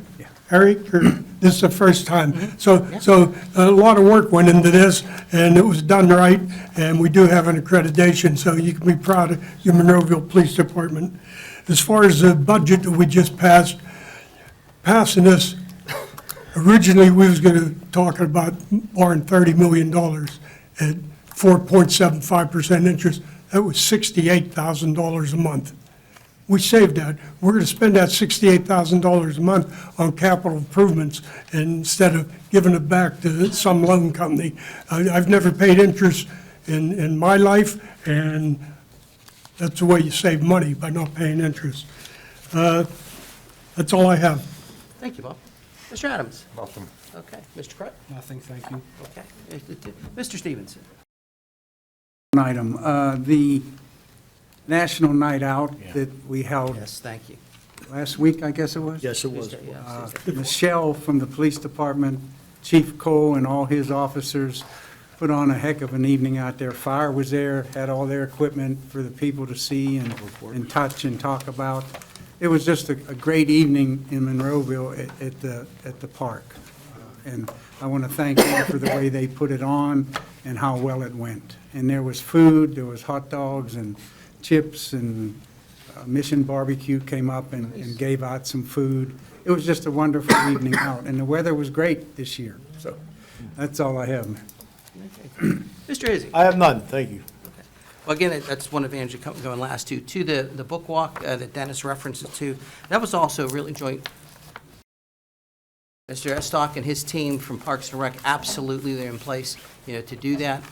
J: Eric, or this is the first time? So a lot of work went into this, and it was done right, and we do have an accreditation, so you can be proud of your Monroeville Police Department. As far as the budget that we just passing this, originally, we was gonna talk about borrowing $30 million at 4.75% interest. That was $68,000 a month. We saved that. We're gonna spend that $68,000 a month on capital improvements instead of giving it back to some loan company. I've never paid interest in my life, and that's the way you save money, by not paying interest. That's all I have.
A: Thank you, Bob. Mr. Adams?
B: Nothing.
A: Okay. Mr. Crut?
L: Nothing, thank you.
A: Okay. Mr. Stevenson?
D: Item, the National Night Out that we held
A: Yes, thank you.
D: last week, I guess it was?
B: Yes, it was.
A: Tuesday, yeah, Tuesday.
D: Michelle from the police department, Chief Cole and all his officers put on a heck of an evening out there. Fire was there, had all their equipment for the people to see and touch and talk about. It was just a great evening in Monroeville at the park. And I want to thank them for the way they put it on and how well it went. And there was food, there was hot dogs and chips, and Mission Barbecue came up and gave out some food. It was just a wonderful evening out, and the weather was great this year. So that's all I have, man.
A: Mr. Izzy?
B: I have none, thank you.
A: Well, again, that's one advantage of going last two. To the book walk that Dennis references to, that was also really joint. Mr. Estock and his team from Parks and Rec, absolutely, they're in place, to do that.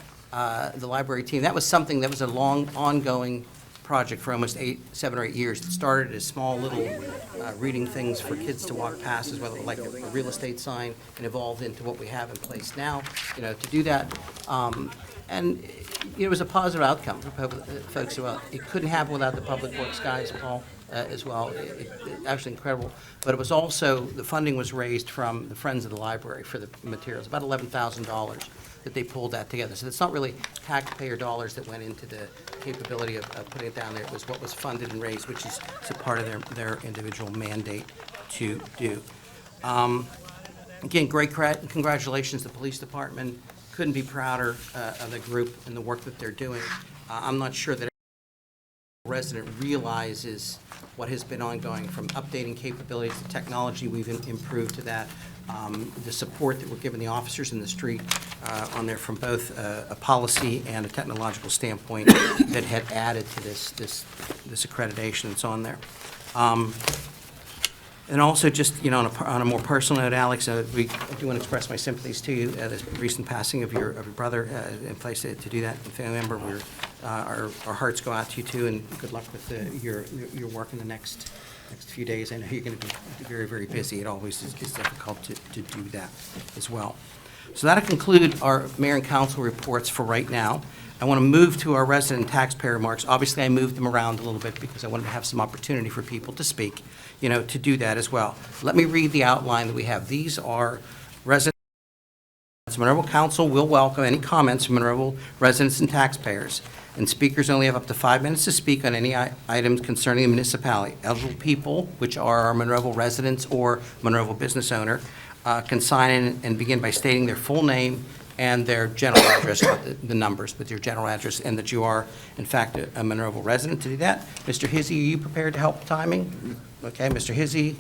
A: The library team, that was something that was a long, ongoing project for almost 7 or 8 years. It started as small little reading things for kids to walk past, as well as like a real estate sign, and evolved into what we have in place now, to do that. And it was a positive outcome for folks who, it couldn't happen without the public works guys, Paul, as well. Actually incredible. But it was also, the funding was raised from the Friends of the Library for the materials, about $11,000 that they pulled that together. So it's not really taxpayer dollars that went into the capability of putting it down there. It was what was funded and raised, which is a part of their individual mandate to do. Again, great congratulations to the police department, couldn't be prouder of the group and the work that they're doing. I'm not sure that every resident realizes what has been ongoing, from updating capabilities, the technology we've improved to that, the support that we're giving the officers in the street on there from both a policy and a technological standpoint that had added to this accreditation that's on there. And also, just, you know, on a more personal note, Alex, I do want to express my sympathies to you. The recent passing of your brother, in place to do that, and family member, our hearts go out to you too, and good luck with your work in the next few days. I know you're going to be very, very busy. It always is difficult to do that as well. So that'll conclude our mayor and council reports for right now. I want to move to our resident and taxpayer remarks. Obviously, I moved them around a little bit because I wanted to have some opportunity for people to speak, you know, to do that as well. Let me read the outline that we have. These are residents. Monroeville Council will welcome any comments from Monroeville residents and taxpayers, and speakers only have up to 5 minutes to speak on any items concerning the municipality. Eligible people, which are our Monroeville residents or Monroeville business owner, can sign in and begin by stating their full name and their general address, not the numbers, but your general address, and that you are, in fact, a Monroeville resident. To do that, Mr. Hizzy, are you prepared to help timing? Okay, Mr. Hizzy,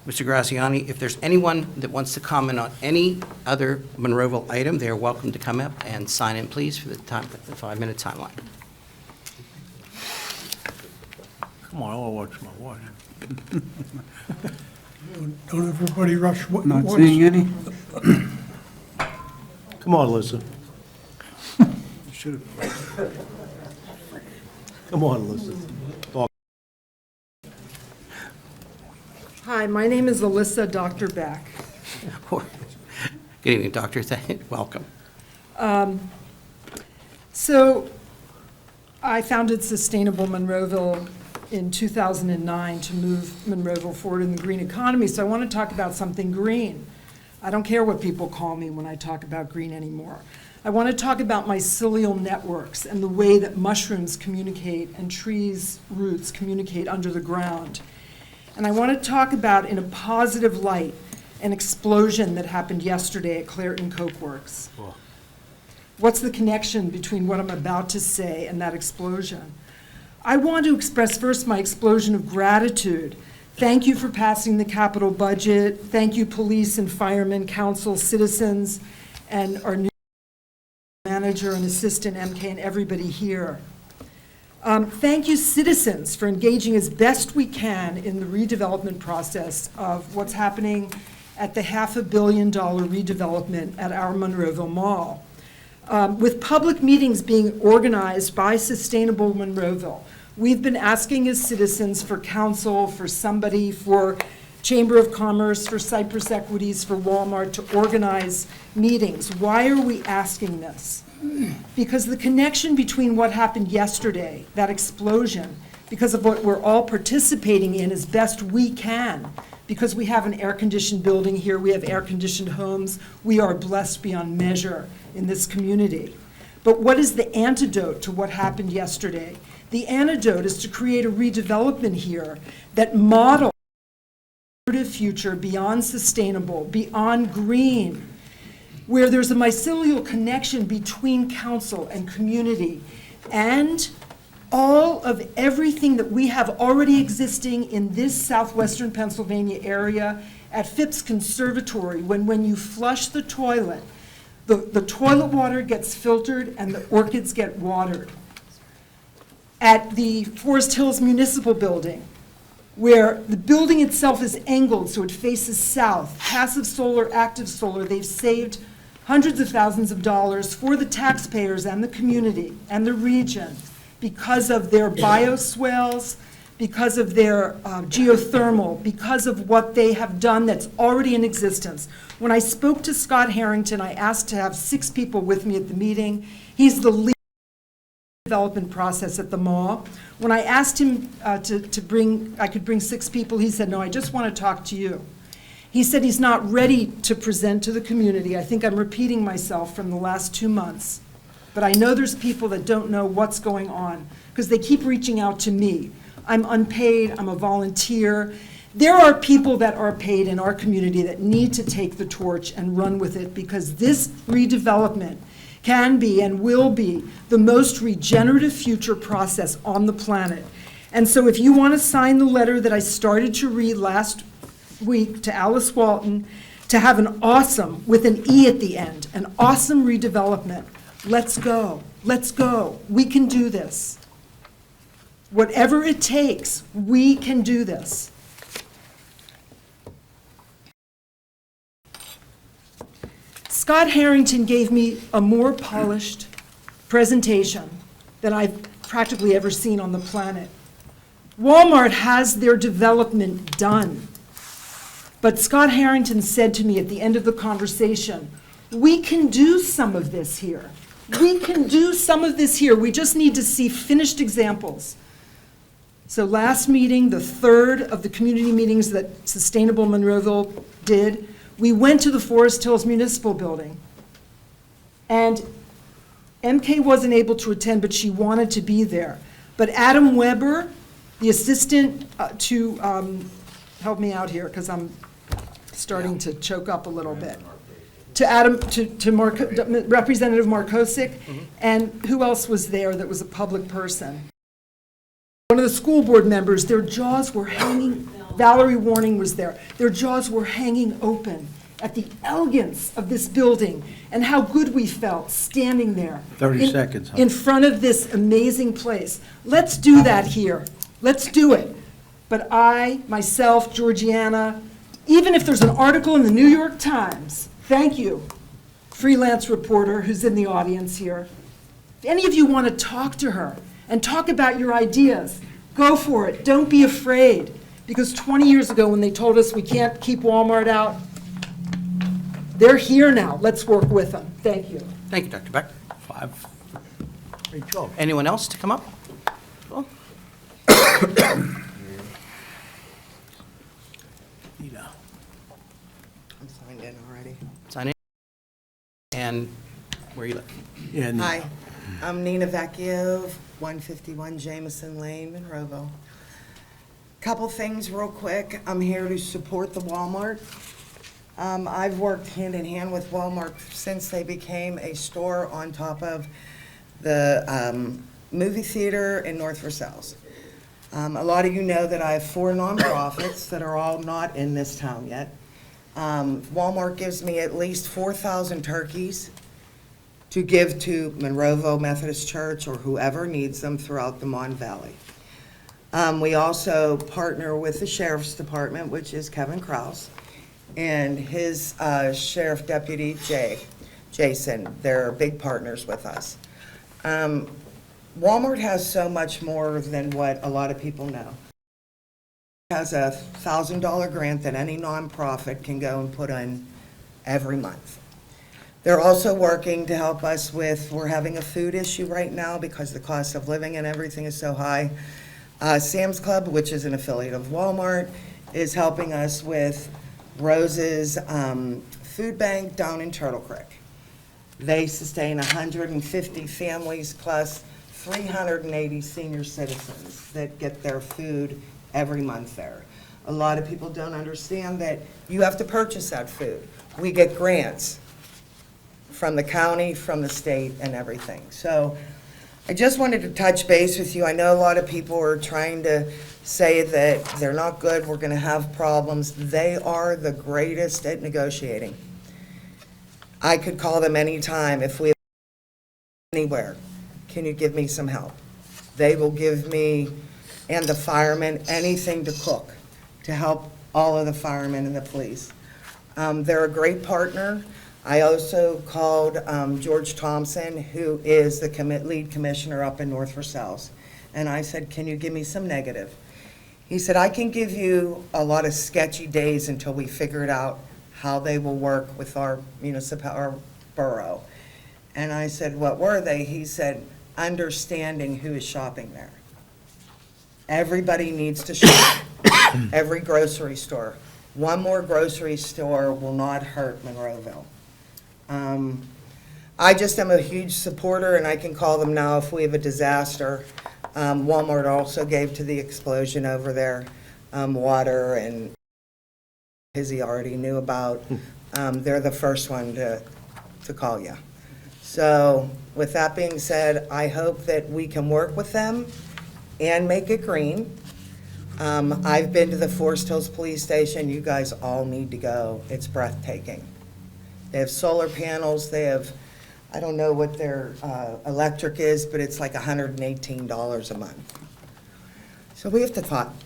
A: Mr. Graziani, if there's anyone that wants to comment on any other Monroeville item, they're welcome to come up and sign in, please, for the 5-minute timeline.
B: Come on, I'll watch my watch.
J: Don't everybody rush.
D: Not seeing any?
B: Come on, Alyssa.
D: Should have.
B: Come on, Alyssa. Talk.
N: Hi, my name is Alyssa Dr. Beck.
A: Good evening, Doctor. Welcome.
N: So I founded Sustainable Monroeville in 2009 to move Monroeville forward in the green economy. So I want to talk about something green. I don't care what people call me when I talk about green anymore. I want to talk about mycelial networks and the way that mushrooms communicate and trees' roots communicate under the ground. And I want to talk about, in a positive light, an explosion that happened yesterday at Clairton Coke Works. What's the connection between what I'm about to say and that explosion? I want to express first my explosion of gratitude. Thank you for passing the capital budget. Thank you, police and firemen, council, citizens, and our new manager and assistant, MK, and everybody here. Thank you, citizens, for engaging as best we can in the redevelopment process of what's happening at the $500 million redevelopment at our Monroeville Mall. With public meetings being organized by Sustainable Monroeville, we've been asking as citizens for council, for somebody, for Chamber of Commerce, for Cypress Equities, for Walmart to organize meetings. Why are we asking this? Because the connection between what happened yesterday, that explosion, because of what we're all participating in as best we can, because we have an air-conditioned building here, we have air-conditioned homes, we are blessed beyond measure in this community. But what is the antidote to what happened yesterday? The antidote is to create a redevelopment here that models a future beyond sustainable, beyond green, where there's a mycelial connection between council and community and all of everything that we have already existing in this southwestern Pennsylvania area at Phipps Conservatory, when you flush the toilet, the toilet water gets filtered and the orchids get watered. At the Forest Hills Municipal Building, where the building itself is angled so it faces south, passive solar, active solar, they've saved hundreds of thousands of dollars for the taxpayers and the community and the region because of their bioswales, because of their geothermal, because of what they have done that's already in existence. When I spoke to Scott Harrington, I asked to have 6 people with me at the meeting. He's the lead development process at the mall. When I asked him I could bring 6 people, he said, no, I just want to talk to you. He said he's not ready to present to the community. I think I'm repeating myself from the last 2 months. But I know there's people that don't know what's going on because they keep reaching out to me. I'm unpaid, I'm a volunteer. There are people that are paid in our community that need to take the torch and run with it, because this redevelopment can be and will be the most regenerative future process on the planet. And so if you want to sign the letter that I started to read last week to Alice Walton, to have an awesome, with an E at the end, an awesome redevelopment, let's go, let's go. We can do this. Whatever it takes, we can do this. Scott Harrington gave me a more polished presentation than I've practically ever seen on the planet. Walmart has their development done. But Scott Harrington said to me at the end of the conversation, we can do some of this here. We can do some of this here. We just need to see finished examples. So last meeting, the third of the community meetings that Sustainable Monroeville did, we went to the Forest Hills Municipal Building. And MK wasn't able to attend, but she wanted to be there. But Adam Weber, the assistant help me out here, because I'm starting to choke up a little bit. To Representative Markosik, and who else was there that was a public person? One of the school board members, their jaws were hanging, Valerie Warning was there, their jaws were hanging open at the elegance of this building and how good we felt standing there.
B: 30 seconds, huh?
N: In front of this amazing place. Let's do that here. Let's do it. But I, myself, Georgiana, even if there's an article in the New York Times, thank you, freelance reporter who's in the audience here. If any of you want to talk to her and talk about your ideas, go for it. Don't be afraid. Because 20 years ago when they told us we can't keep Walmart out, they're here now. Let's work with them. Thank you.
A: Thank you, Dr. Beck.
B: Great job.
A: Anyone else to come up? Cool. Nita,
O: I'm signed in already.
A: sign in. And where you live?
B: Yeah,
O: Hi, I'm Nina Vecchio, 151 Jameson Lane, Monroeville. Couple things real quick. I'm here to support the Walmart. I've worked hand in hand with Walmart since they became a store on top of the movie theater in North Versailles. A lot of you know that I have 4 nonprofits that are all not in this town yet. Walmart gives me at least 4,000 turkeys to give to Monroeville Methodist Church or whoever needs them throughout the Mon Valley. We also partner with the Sheriff's Department, which is Kevin Kraus, and his Sheriff Deputy Jason. They're big partners with us. Walmart has so much more than what a lot of people know. It has a $1,000 grant that any nonprofit can go and put in every month. They're also working to help us with, we're having a food issue right now because the cost of living and everything is so high. Sam's Club, which is an affiliate of Walmart, is helping us with Rose's food bank down in Turtle Creek. They sustain 150 families plus 380 senior citizens that get their food every month there. A lot of people don't understand that you have to purchase that food. We get grants from the county, from the state, and everything. So I just wanted to touch base with you. I know a lot of people are trying to say that they're not good, we're going to have problems. They are the greatest at negotiating. I could call them anytime if we have anywhere. Can you give me some help? They will give me and the firemen anything to cook to help all of the firemen and the police. They're a great partner. I also called George Thompson, who is the lead commissioner up in North Versailles, and I said, can you give me some negative? He said, I can give you a lot of sketchy days until we figure it out how they will work with our our borough. And I said, what were they? He said, understanding who is shopping there. Everybody needs to shop. Every grocery store. One more grocery store will not hurt Monroeville. I just am a huge supporter, and I can call them now if we have a disaster. Walmart also gave to the explosion over there. water, and he already knew about, they're the first one to call you. So with that being said, I hope that we can work with them and make it green. I've been to the Forest Hills Police Station. You guys all need to go. It's breathtaking. They have solar panels. They have, I don't know what their electric is, but it's like $118 a month. So we have to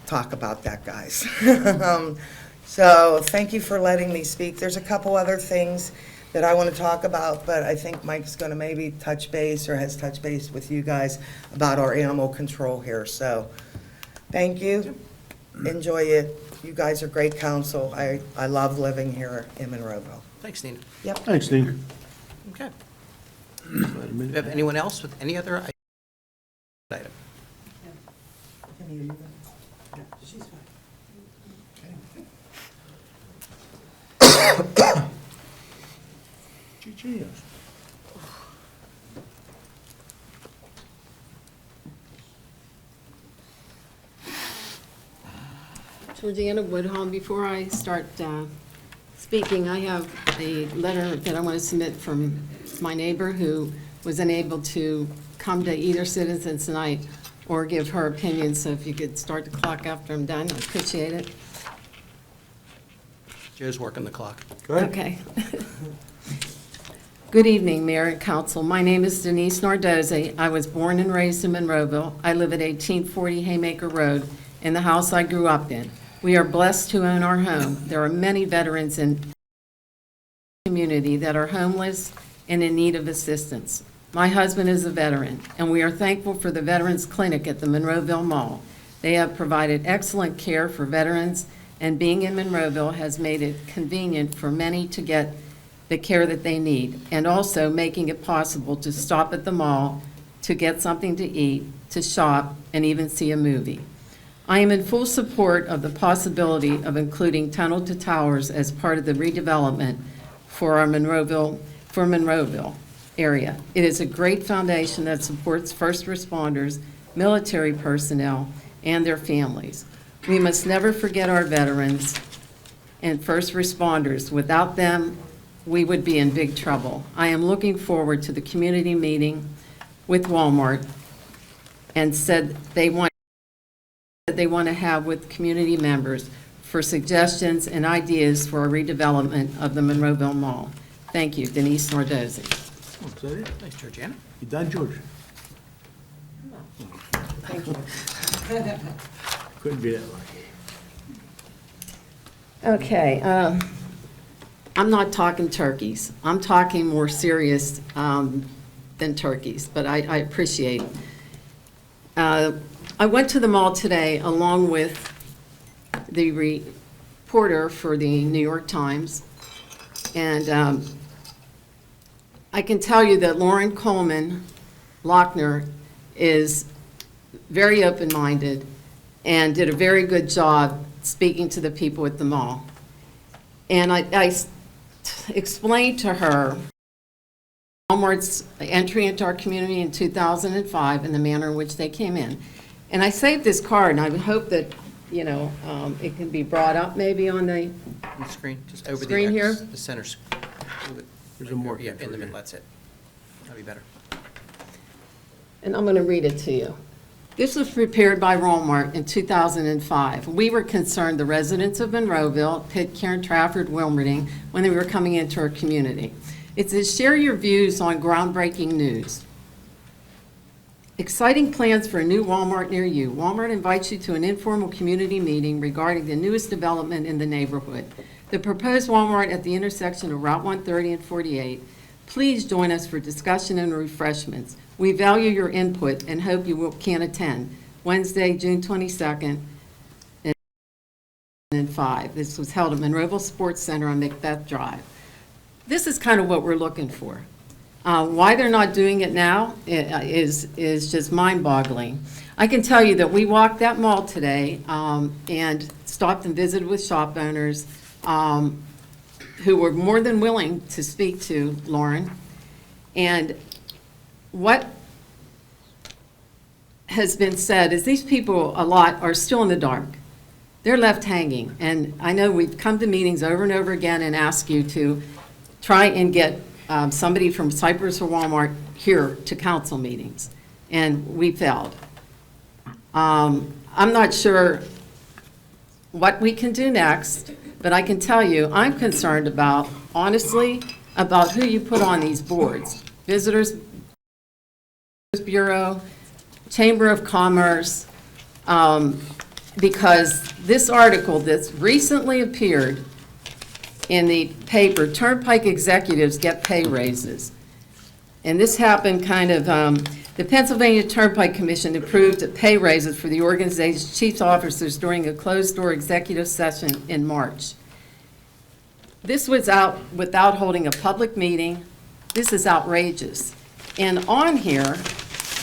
O: talk about that, guys. So thank you for letting me speak. There's a couple other things that I want to talk about, but I think Mike's going to maybe touch base or has touched base with you guys about our animal control here. So thank you. Enjoy it. You guys are great council. I love living here in Monroeville.
A: Thanks, Nina.
O: Yep.
B: Thanks, Nina.
A: Okay. Do we have anyone else with any other item?
P: Georgiana Woodhall, before I start speaking, I have a letter that I want to submit from my neighbor who was unable to come to either citizens tonight or give her opinion, so if you could start the clock after I'm done, I'd appreciate it.
A: Joe's working the clock.
P: Okay. Good evening, Mayor and Council. My name is Denise Nardozzi. I was born and raised in Monroeville. I live at 1840 Haymaker Road in the house I grew up in. We are blessed to own our home. There are many veterans in the community that are homeless and in need of assistance. My husband is a veteran, and we are thankful for the Veterans Clinic at the Monroeville Mall. They have provided excellent care for veterans, and being in Monroeville has made it convenient for many to get the care that they need, and also making it possible to stop at the mall, to get something to eat, to shop, and even see a movie. I am in full support of the possibility of including Tunnel to Towers as part of the redevelopment for our Monroeville area. It is a great foundation that supports first responders, military personnel, and their families. We must never forget our veterans and first responders. Without them, we would be in big trouble. I am looking forward to the community meeting with Walmart and said they want to have with community members for suggestions and ideas for a redevelopment of the Monroeville Mall. Thank you, Denise Nardozzi.
A: Thanks, Georgiana.
B: You done, George?
P: Thank you.
B: Couldn't be that lucky.
P: Okay, I'm not talking turkeys. I'm talking more serious than turkeys, but I appreciate it. I went to the mall today along with the reporter for the New York Times, and I can tell you that Lauren Coleman Lochner is very open-minded and did a very good job speaking to the people at the mall. And I explained to her Walmart's entry into our community in 2005 and the manner in which they came in. And I saved this card, and I would hope that, you know, it can be brought up maybe on the
A: Screen, just over
P: Screen here?
A: The center.
B: There's a more.
A: Yeah, in the middle, that's it. That'd be better.
P: and I'm going to read it to you. This was prepared by Walmart in 2005. We were concerned, the residents of Monroeville, Pitcairn, Trafford, Wilmerding, when they were coming into our community. It says, share your views on groundbreaking news. Exciting plans for a new Walmart near you. Walmart invites you to an informal community meeting regarding the newest development in the neighborhood. The proposed Walmart at the intersection of Route 130 and 48. Please join us for discussion and refreshments. We value your input and hope you can attend. Wednesday, June 22nd, and 5. This was held at Monroeville Sports Center on Macbeth Drive. This is kind of what we're looking for. Why they're not doing it now is just mind-boggling. I can tell you that we walked that mall today and stopped and visited with shop owners who were more than willing to speak to Lauren. And what has been said is these people, a lot, are still in the dark. they're left hanging. And I know we've come to meetings over and over again and asked you to try and get somebody from Cypress or Walmart here to council meetings, and we failed. I'm not sure what we can do next, but I can tell you, I'm concerned about, honestly, about who you put on these boards. Visitors Bureau, Chamber of Commerce, because this article that's recently appeared in the paper, Turnpike executives get pay raises. And this happened kind of, the Pennsylvania Turnpike Commission approved pay raises for the organization's chief officers during a closed-door executive session in March. This was out without holding a public meeting. This is outrageous. And on here,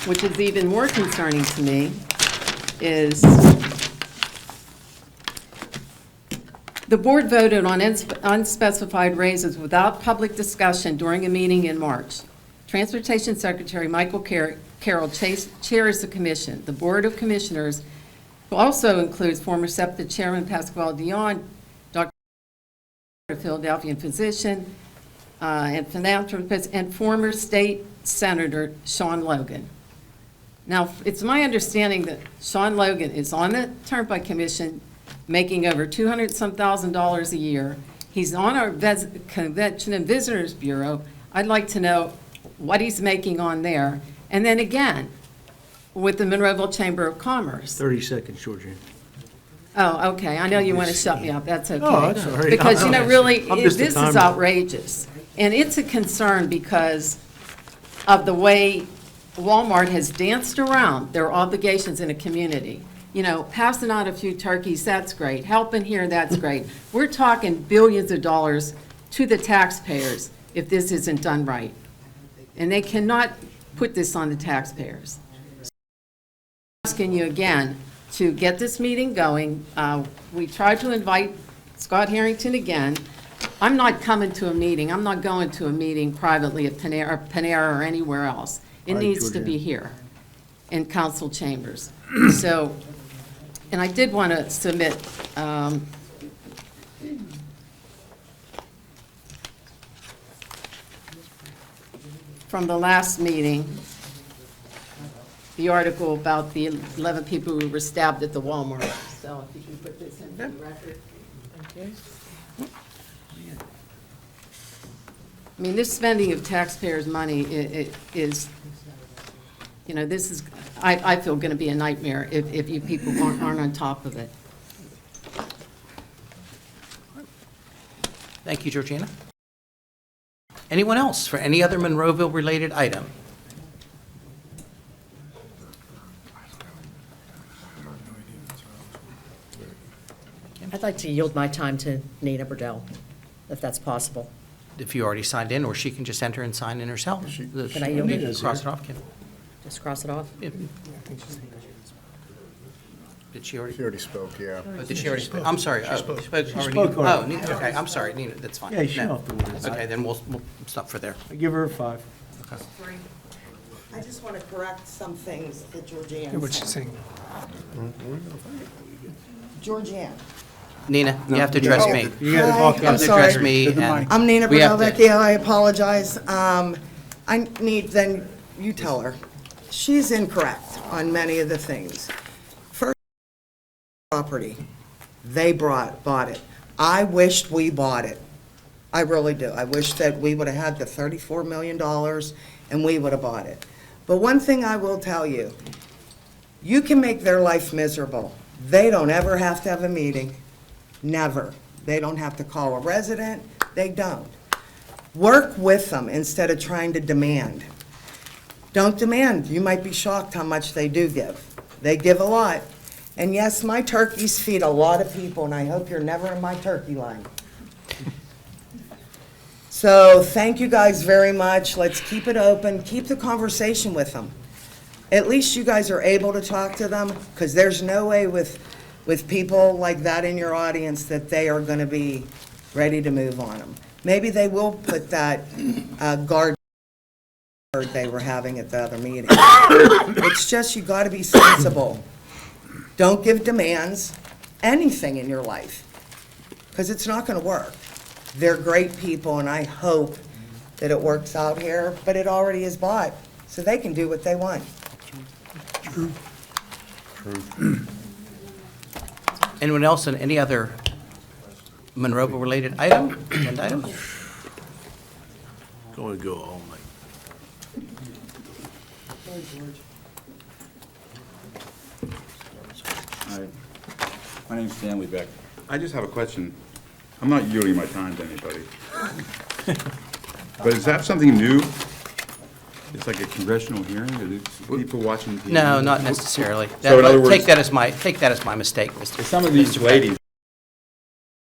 P: which is even more concerning to me, is the board voted on unspecified raises without public discussion during a meeting in March. Transportation Secretary Michael Carroll chairs the commission. The Board of Commissioners, who also includes former SEPTA Chairman Pasquale Dion, Dr. Philadelphia physician and philanthropist, and former state senator Sean Logan. Now, it's my understanding that Sean Logan is on the Turnpike Commission, making over $200-some-thousand a year. He's on our Convention and Visitors Bureau. I'd like to know what he's making on there. And then again, with the Monroeville Chamber of Commerce.
Q: 30 seconds, Georgia.
P: Oh, okay, I know you want to shut me up, that's okay.
Q: Oh, that's all right.
P: Because, you know, really,
Q: I'm just a
P: this is
Q: timer.
P: outrageous. And it's a concern because of the way Walmart has danced around their obligations in a community. You know, passing out a few turkeys, that's great. Helping here, that's great. We're talking billions of dollars to the taxpayers if this isn't done right. And they cannot put this on the taxpayers. So I'm asking you again to get this meeting going. We tried to invite Scott Harrington again. I'm not coming to a meeting. I'm not going to a meeting privately at Panera or anywhere else. It
Q: All right,
P: needs to
Q: Georgianne.
P: be here in council chambers. So, and I did want to submit from the last meeting, the article about the 11 people who were stabbed at the Walmart. So if you can put this in the record.
C: Okay.
P: I mean, this spending of taxpayers' money is, you know, this is, I feel going to be a nightmare if you people aren't on top of it.
A: Thank you, Georgina. Anyone else for any other Monroeville-related item?
R: I'd like to yield my time to Nina Burdell, if that's possible.
A: If you already signed in, or she can just enter and sign in herself.
R: Can I yield it?
A: Cross it off, Kim.
R: Just cross it off?
A: Yeah. Did she already?
G: She already spoke, yeah.
A: Oh, did she already speak? I'm sorry.
Q: She
A: Oh,
Q: spoke.
A: spoke
Q: She
A: already.
Q: spoke already.
A: Oh, Nina, okay, I'm sorry, Nina, that's fine.
Q: Yeah, she
A: No.
Q: don't have to worry.
A: Okay, then we'll stop for there.
Q: I give her a 5.
A: Okay.
O: I just want to correct some things that Georgianne
H: What's she
O: said.
H: saying?
O: Georgianne.
A: Nina, you have to address me.
Q: You gotta
O: Hi,
Q: talk
A: You have
O: I'm
A: to
O: sorry.
A: address me, and
O: I'm Nina
A: we have
O: Burdell
A: to-
O: Vecchio, I apologize. I need, then you tell her. She's incorrect on many of the things. First, property, they bought it. I wished we bought it. I really do. I wish that we would have had the $34 million and we would have bought it. But one thing I will tell you, you can make their life miserable. They don't ever have to have a meeting. Never. They don't have to call a resident. They don't. Work with them instead of trying to demand. Don't demand. You might be shocked how much they do give. They give a lot. And yes, my turkeys feed a lot of people, and I hope you're never in my turkey line. So thank you guys very much. Let's keep it open. Keep the conversation with them. At least you guys are able to talk to them, because there's no way with people like that in your audience that they are going to be ready to move on them. Maybe they will put that guard they were having at the other meeting. It's just you got to be sensible. Don't give demands. anything in your life, because it's not going to work. They're great people, and I hope that it works out here, but it already is bought, so they can do what they want.
A: Anyone else on any other Monroeville-related item, agenda item?
B: Going to go all night.
Q: Hi, my name's Stanley Beck. I just have a question. I'm not yielding my time to anybody. But is that something new? It's like a congressional hearing, or do people watching TV?
A: No, not necessarily.
Q: So in other words,
A: Take that as my mistake, Mr.
Q: some of these
A: Mr.
Q: ladies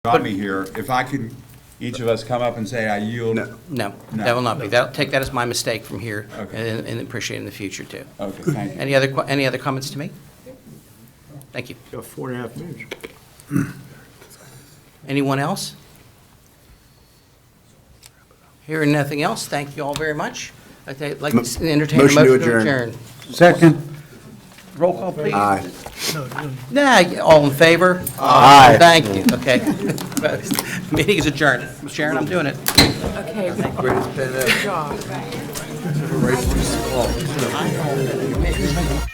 Q: got me here, if I could, each of us come up and say, I yield?
A: No, that will not be. Take that as my mistake from here, and appreciate it in the future, too.
Q: Okay, thank you.
A: Any other comments to me? Thank you.
B: Got 4.5 minutes.
A: Anyone else? Hearing nothing else, thank you all very much. I'd like to entertain a
G: Motion to
A: motion to
G: adjourn.
A: adjourn.
D: Second.
A: Roll call, please.
G: Aye.
A: Nah, all in favor?
G: Aye.
A: Thank you, okay. Meeting is adjourned. Sharon, I'm doing it.
C: Okay, good job.
B: Right.